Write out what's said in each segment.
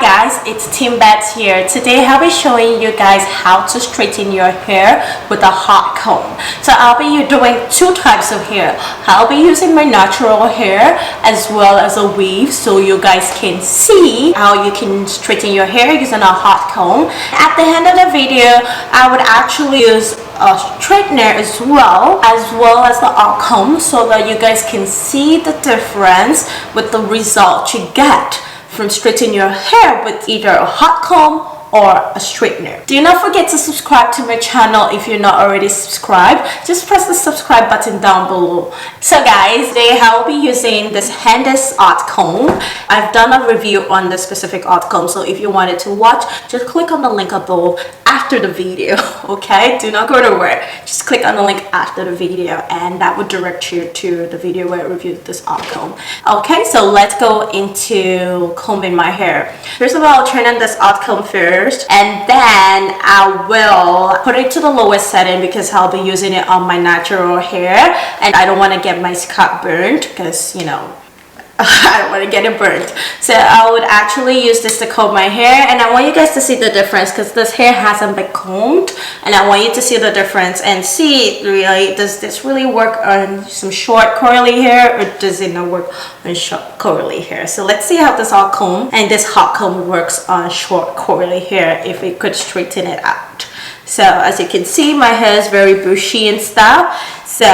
guys, it's Team Bets here. Today I'll be showing you guys how to straighten your hair with a hot comb. So I'll be doing two types of hair. I'll be using my natural hair as well as a weave so you guys can see how you can straighten your hair using a hot comb. At the end of the video, I would actually use a straightener as well as the hot comb so that you guys can see the difference with the result you get from straightening your hair with either a hot comb or a straightener. Do not forget to subscribe to my channel if you're not already subscribed. Just press the subscribe button down below. So guys, today I will be using this Andis hot comb. I've done a review on this specific hot comb, so if you wanted to watch, just click on the link above after the video. Okay, do not go to work, just click on the link after the video and that would direct you to the video where I reviewed this hot comb. Okay, so let's go into combing my hair. First of all, I'll turn on this hot comb first, and then I will put it to the lowest setting because I'll be using it on my natural hair and I don't want to get my scalp burnt because, you know, I don't want to get it burnt. So I would actually use this to comb my hair, and I want you guys to see the difference because this hair hasn't been combed, and I want you to see the difference and see really, does this really work on some short curly hair or does it not work on short curly hair? So let's see how this hot comb and this hot comb works on short curly hair, if it could straighten it out. So as you can see, my hair is very bushy and stuff, so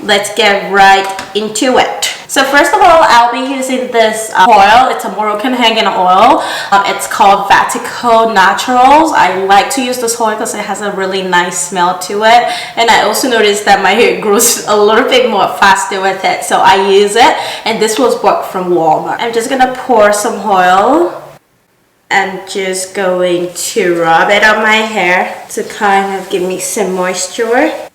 let's get right into it. So first of all, I'll be using this oil. It's a Moroccan hanging oil. It's called Vatico Naturals. I like to use this oil because it has a really nice smell to it, and I also noticed that my hair grows a little bit more faster with it, so I use it, and this was bought from Walmart. I'm just gonna pour some oil. I'm just going to rub it on my hair to kind of give me some moisture.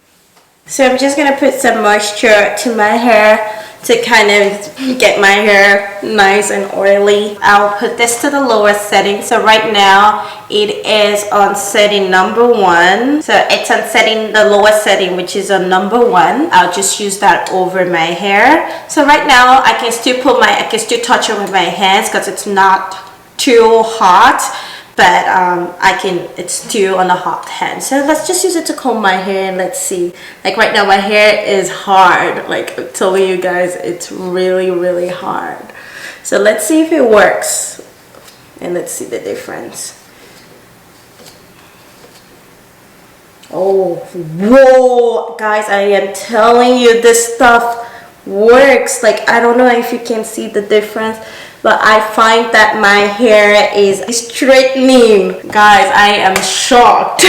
So I'm just going to put some moisture to my hair to kind of get my hair nice and oily. I'll put this to the lowest setting. So right now it is on setting number 1. So it's on setting the lowest setting, which is on number 1. I'll just use that over my hair. So right now I can still touch it with my hands because it's not too hot, but it's still on a hot hand. So let's just use it to comb my hair and let's see. Like right now my hair is hard, like I'm telling you guys, it's really hard. So let's see if it works and let's see the difference. Oh, whoa guys, I am telling you, this stuff works. Like I don't know if you can see the difference, but I find that my hair is straightening. Guys, I am shocked.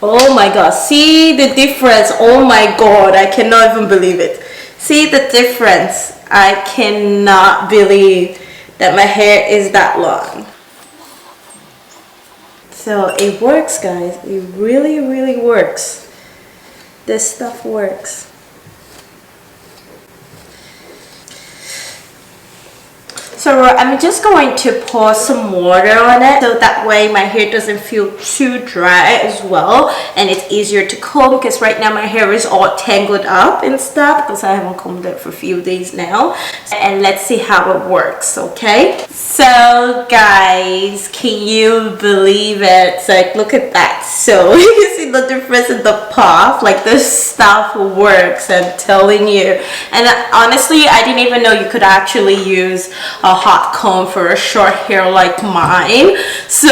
Oh my god, see the difference. Oh my god, I cannot even believe it. See the difference. I cannot believe that my hair is that long. So it works, guys. It really works. This stuff works. So I'm just going to pour some water on it so that way my hair doesn't feel too dry as well, and it's easier to comb because right now my hair is all tangled up and stuff because I haven't combed it for a few days now. And let's see how it works, okay? So guys, can you believe it? It's like, look at that. So you can see the difference in the puff. Like this stuff works, I'm telling you. And honestly, I didn't even know you could actually use a hot comb for a short hair like mine. So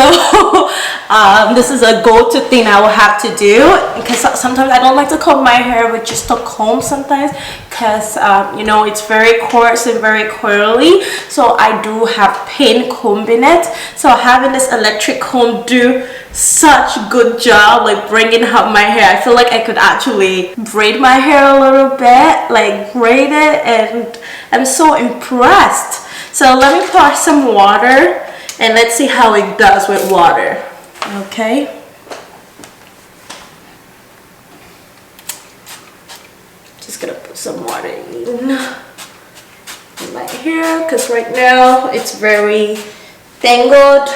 this is a go-to thing I will have to do because sometimes I don't like to comb my hair with just a comb sometimes because you know, it's very coarse and very curly, so I do have pain combing it. So having this electric comb do such good job like bringing out my hair. I feel like I could actually braid my hair a little bit, like braid it, and I'm so impressed. So let me pour some water and let's see how it does with water. Okay. Just gonna put some water in my hair because right now it's very tangled.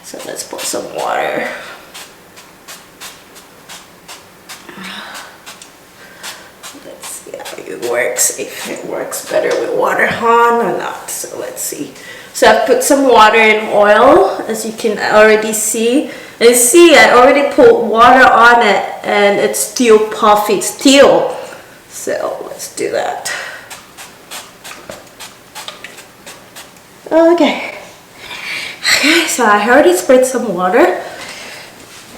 So let's put some water. Let's see how it works, if it works better with water on or not. So let's see. So I put some water and oil, as you can already see. And see, I already put water on it and it's still puffy, still. So let's do that. Okay. Okay, so I already sprayed some water.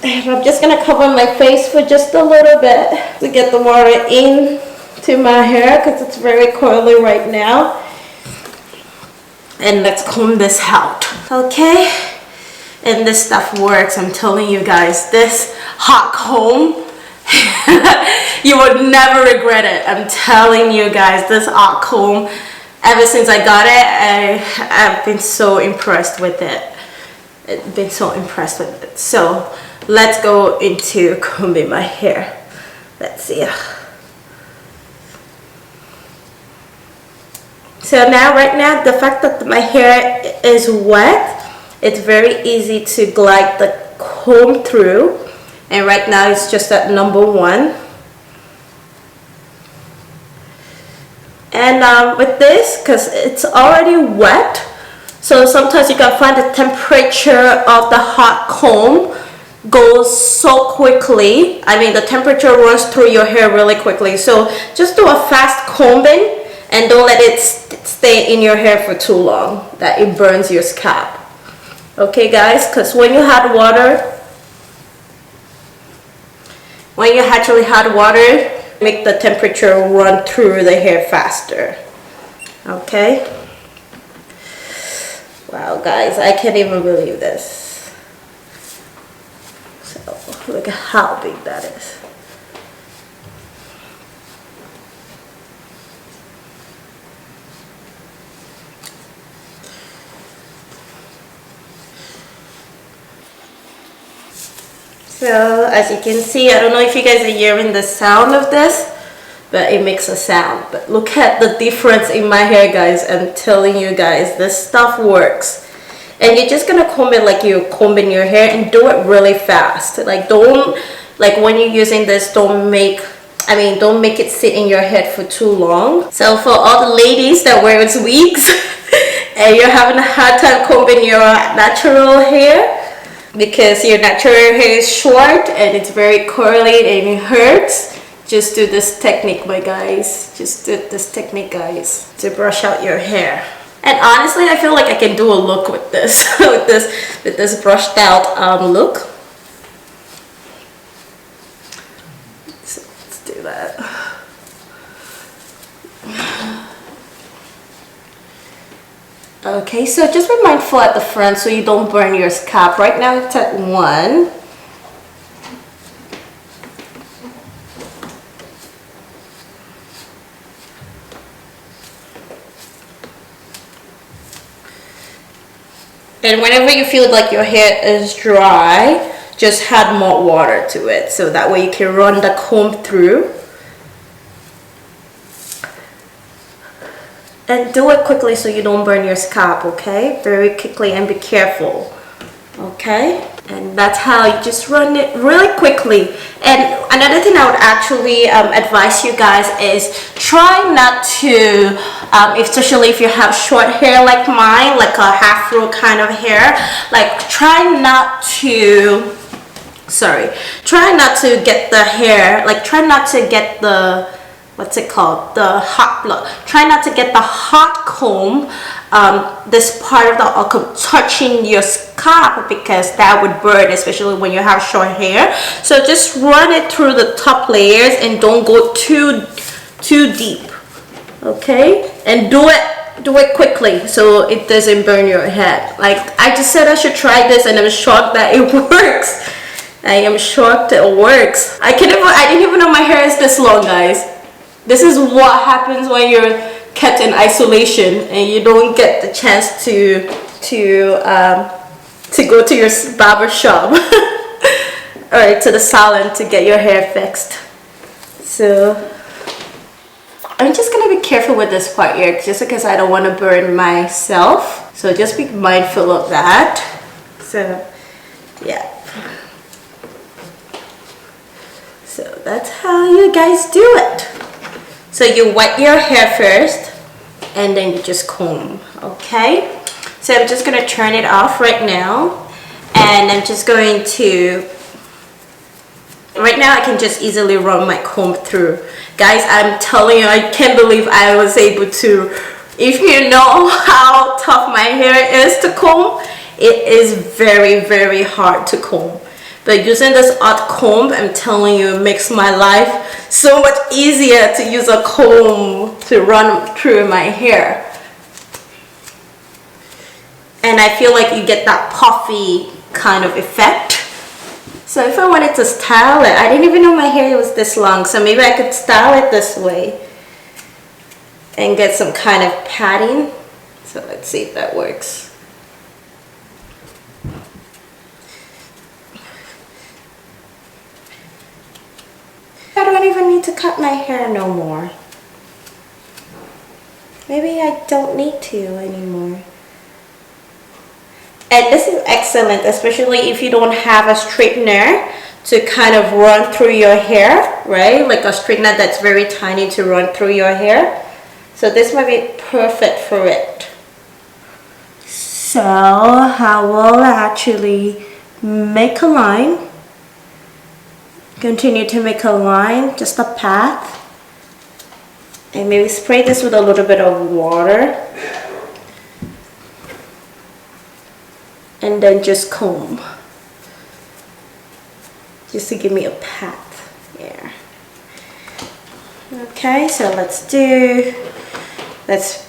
And I'm just gonna cover my face for just a little bit to get the water in to my hair because it's very curly right now. And let's comb this out. Okay. And this stuff works, I'm telling you guys. This hot comb, you would never regret it. I'm telling you guys, this hot comb, ever since I got it, I've been so impressed with it. I've been so impressed with it. So let's go into combing my hair. Let's see. So now, right now, the fact that my hair is wet, it's very easy to glide the comb through, and right now it's just at number 1. And with this, because it's already wet, so sometimes you can find the temperature of the hot comb goes so quickly. I mean, the temperature runs through your hair really quickly. So just do a fast combing and don't let it stay in your hair for too long, that it burns your scalp. Okay guys, because when you add water, when you actually add water, make the temperature run through the hair faster. Okay. Wow guys, I can't even believe this. So look at how big that is. So as you can see, I don't know if you guys are hearing the sound of this, but it makes a sound. But look at the difference in my hair guys. I'm telling you guys, this stuff works. And you're just gonna comb it like you're combing your hair, and do it really fast. Like when you're using this, don't make it sit in your head for too long. So for all the ladies that wears wigs and you're having a hard time combing your natural hair, because your natural hair is short and it's very curly and it hurts, just do this technique, my guys. Just do this technique, guys, to brush out your hair. And honestly, I feel like I can do a look with this, with this brushed out look. So let's do that. Okay, so just be mindful at the front so you don't burn your scalp. Right now it's at 1. And whenever you feel like your hair is dry, just add more water to it, so that way you can run the comb through. And do it quickly so you don't burn your scalp, okay? Very quickly, and be careful, okay? And that's how you just run it really quickly. And another thing I would actually advise you guys is try not to, especially if you have short hair like mine, like a Afro kind of hair, like try not to get the hair, like try not to get the, what's it called, the hot blood. Try not to get the hot comb, this part of the hot comb touching your scalp, because that would burn, especially when you have short hair. So just run it through the top layers and don't go too deep, okay? And do it quickly so it doesn't burn your head. Like I just said, I should try this, and I'm shocked that it works. I am shocked it works. I didn't even know my hair is this long, guys. This is what happens when you're kept in isolation and you don't get the chance to go to your barber shop or to the salon to get your hair fixed. So I'm just gonna be careful with this part here, just because I don't want to burn myself. So just be mindful of that. So yeah. So that's how you guys do it. So you wet your hair first and then you just comb, okay? So I'm just going to turn it off right now, and I'm just going to, right now I can just easily run my comb through. Guys, I'm telling you, I can't believe I was able to. If you know how tough my hair is to comb, it is very, very hard to comb. But using this hotcomb, I'm telling you, it makes my life so much easier to use a comb to run through my hair. And I feel like you get that puffy kind of effect. So if I wanted to style it, I didn't even know my hair was this long, so maybe I could style it this way and get some kind of padding. So let's see if that works. I don't even need to cut my hair no more. Maybe I don't need to anymore. And this is excellent, especially if you don't have a straightener to kind of run through your hair, right? Like a straightener that's very tiny to run through your hair. So this might be perfect for it. So I will actually make a line. Continue to make a line, just a path. And maybe spray this with a little bit of water. And then just comb, just to give me a path here. Okay, so let's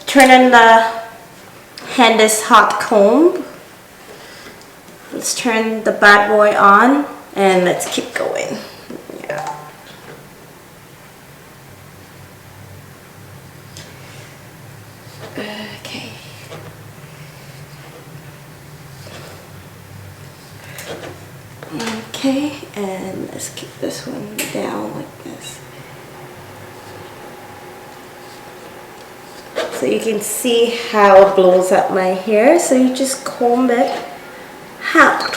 turn on the Andis hot comb. Let's turn the bad boy on and let's keep going. Yeah. Okay. Okay, and let's keep this one down like this. So you can see how it blows up my hair. So you just comb it out.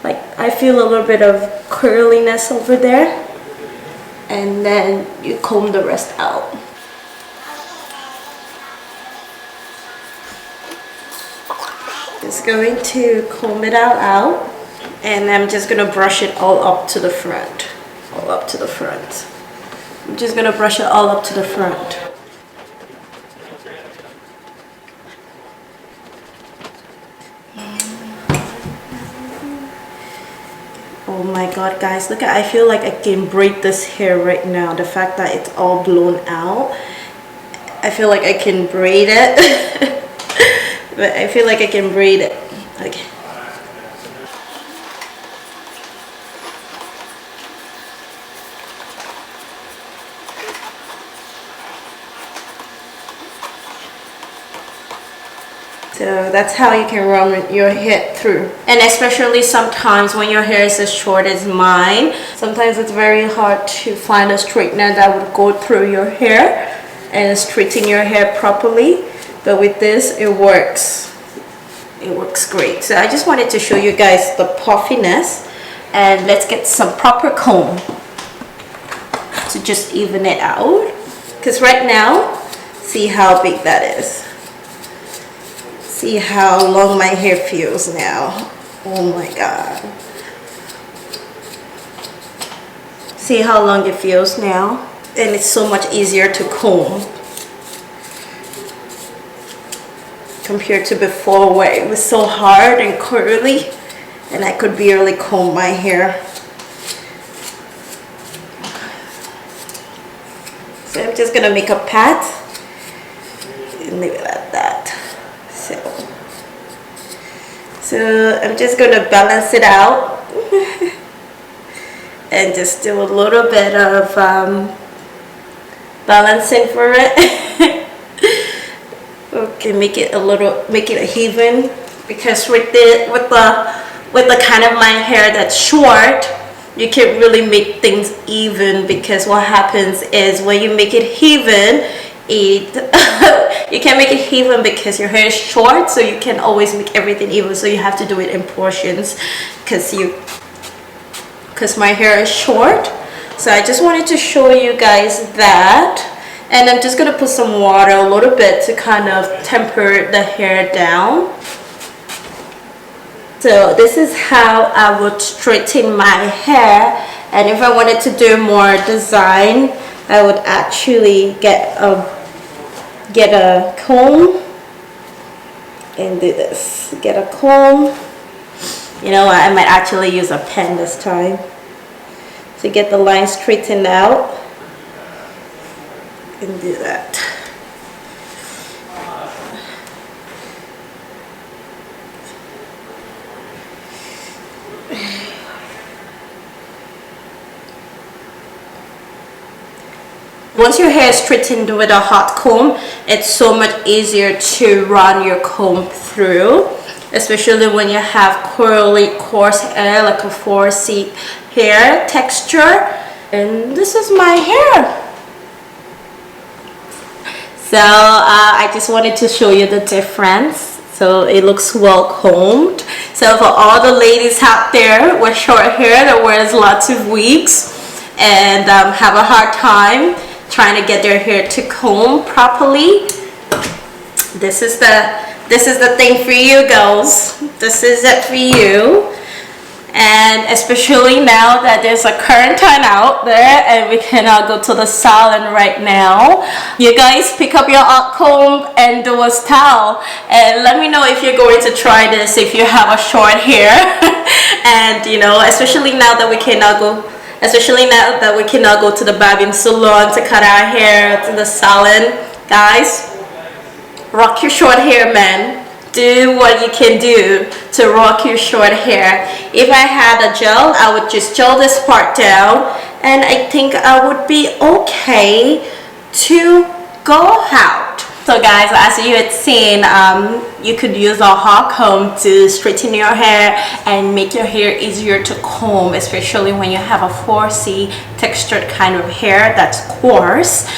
Like I feel a little bit of curliness over there. And then you comb the rest out. Just going to comb it out, and I'm just gonna brush it all up to the front. All up to the front. I'm just gonna brush it all up to the front. Oh my god, guys, look at, I feel like I can braid this hair right now. The fact that it's all blown out, I feel like I can braid it. But I feel like I can braid it. Okay. So that's how you can run your hair through. And especially sometimes when your hair is as short as mine, sometimes it's very hard to find a straightener that would go through your hair and straighten your hair properly. But with this, it works. It works great. So I just wanted to show you guys the puffiness, and let's get some proper comb to just even it out. Because right now, see how big that is. See how long my hair feels now. Oh my god. See how long it feels now? And it's so much easier to comb compared to before, where it was so hard and curly and I could barely comb my hair. So I'm just gonna make a path and leave it at that. So I'm just gonna balance it out and just do a little bit of balancing for it. Okay, make it even, because with the kind of my hair that's short, you can't really make things even, because what happens is when you make it even, you can't make it even because your hair is short, so you can't always make everything even, so you have to do it in portions because my hair is short. So I just wanted to show you guys that. And I'm just gonna put some water a little bit to kind of temper the hair down. So this is how I would straighten my hair, and if I wanted to do more design, I would actually get a comb and do this. Get a comb. You know what, I might actually use a pen this time to get the line straightened out and do that. Once your hair is straightened with a hot comb, it's so much easier to run your comb through, especially when you have curly, coarse hair, like a 4C hair texture. And this is my hair. So I just wanted to show you the difference. So it looks well combed. So for all the ladies out there with short hair that wears lots of wigs and have a hard time trying to get their hair to comb properly, this is the thing for you girls. This is it for you. And especially now that there's a quarantine out there and we cannot go to the salon right now, you guys pick up your hot comb and do a style, and let me know if you're going to try this if you have a short hair. And you know, especially now that we cannot go to the barbing salon to cut our hair, to the salon, guys, rock your short hair, man. Do what you can do to rock your short hair. If I had a gel, I would just gel this part down, and I think I would be okay to go out. So guys, as you had seen, you could use a hot comb to straighten your hair and make your hair easier to comb, especially when you have a 4C textured kind of hair that's coarse.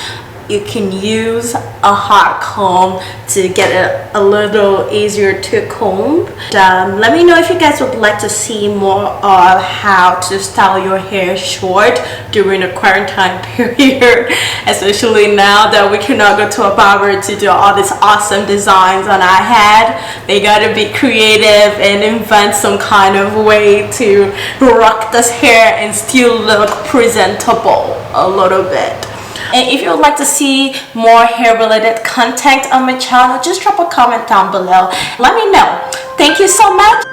You can use a hot comb to get it a little easier to comb. Let me know if you guys would like to see more of how to style your hair short during the quarantine period, especially now that we cannot go to a barber to do all these awesome designs on our head. They gotta be creative and invent some kind of way to rock this hair and still look presentable a little bit. And if you would like to see more hair related content on my channel, just drop a comment down below. Let me know. Thank you so much.